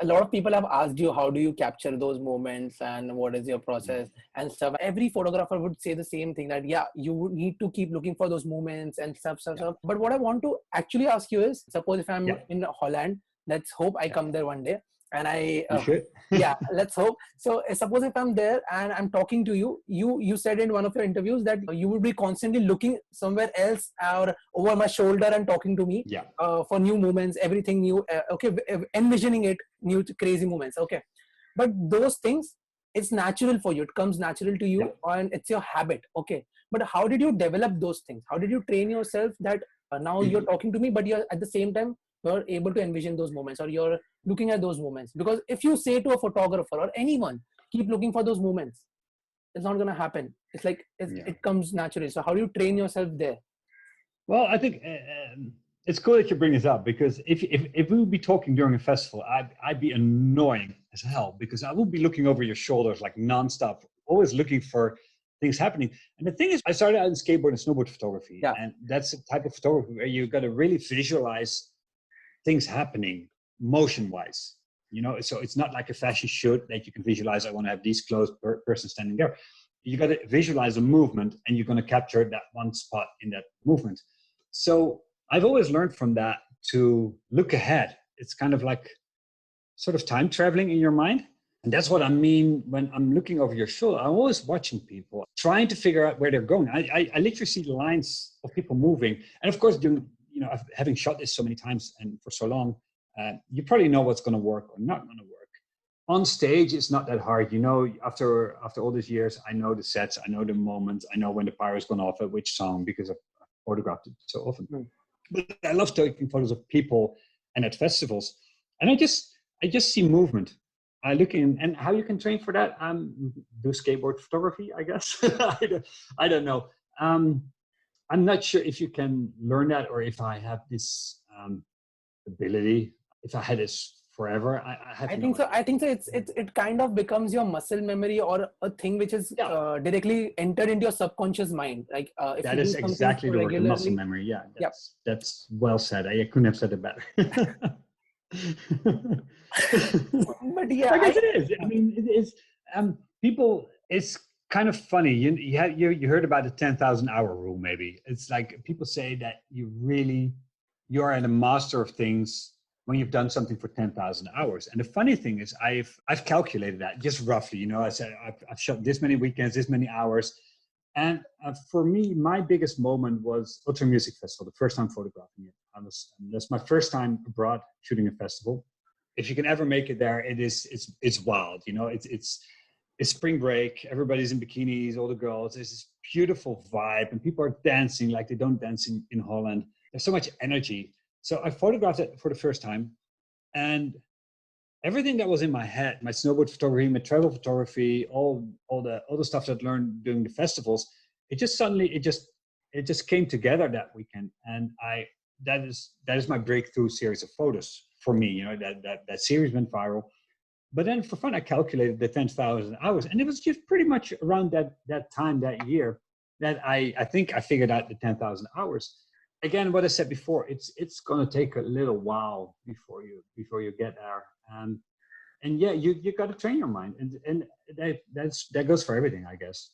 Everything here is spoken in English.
a lot of people have asked you, how do you capture those moments and what is your process and stuff. Every photographer would say the same thing, that yeah, you need to keep looking for those moments and stuff. But what I want to actually ask you is, suppose if I'm in Holland, let's hope I come there one day, and you should. yeah, let's hope. So suppose if I'm there and I'm talking to you, you said in one of your interviews that you would be constantly looking somewhere else or over my shoulder and talking to me for new moments, everything new, okay, envisioning it, new crazy moments, okay. But those things, it's natural for you, it comes natural to you, and it's your habit, okay. But how did you develop those things? How did you train yourself that now you're talking to me, but you're at the same time you're able to envision those moments, or you're looking at those moments? Because if you say to a photographer or anyone, keep looking for those moments, it's not going to happen. It's like it comes naturally. So how do you train yourself there? Well, I think it's cool that you bring this up, because if we would be talking during a festival, I'd be annoying as hell, because I would be looking over your shoulders like nonstop, always looking for things happening. And the thing is, I started out in skateboard and snowboard photography, and that's the type of photography where you got to really visualize things happening motion-wise, you know. So it's not like a fashion shoot that you can visualize, I want to have these clothes, person standing there. You got to visualize a movement, and you're going to capture that one spot in that movement. So I've always learned from that to look ahead. It's kind of like sort of time traveling in your mind. And that's what I mean when I'm looking over your shoulder. I'm always watching people, trying to figure out where they're going. I literally see the lines of people moving. And of course, having shot this so many times and for so long, you probably know what's going to work or not going to work. On stage, it's not that hard. You know, after all these years, I know the sets, I know the moments, I know when the pyro's gone off at which song, because I've photographed it so often. But I love taking photos of people and at festivals, and I just see movement. I look in, and how you can train for that? Do skateboard photography, I guess. I don't know. I'm not sure if you can learn that, or if I have this ability. If I had this forever, I think so. I think so. It kind of becomes your muscle memory, or a thing which is directly entered into your subconscious mind. Like if that is exactly the word, muscle memory. Yeah, that's well said. I couldn't have said it better. But yeah, I guess it is. I mean, it is. People, it's kind of funny. You heard about the 10,000 hour rule, maybe. It's like people say that you are a master of things when you've done something for 10,000 hours. And the funny thing is, I've calculated that just roughly. You know, I said I've shot this many weekends, this many hours. And for me, my biggest moment was Ultra Music Festival, the first time photographing it. That's my first time abroad shooting a festival. If you can ever make it there, it's wild. You know, it's spring break. Everybody's in bikinis, all the girls. There's this beautiful vibe, and people are dancing like they don't dance in Holland. There's so much energy. So I photographed it for the first time, and everything that was in my head, my snowboard photography, my travel photography, all the stuff that I learned during the festivals, it just came together that weekend. And that is my breakthrough series of photos for me. You know, that series went viral. But then for fun, I calculated the 10,000 hours, and it was just pretty much around that time that year that I think I figured out the 10,000 hours. Again, what I said before, it's going to take a little while before you get there. And yeah, you got to train your mind, and that goes for everything, I guess.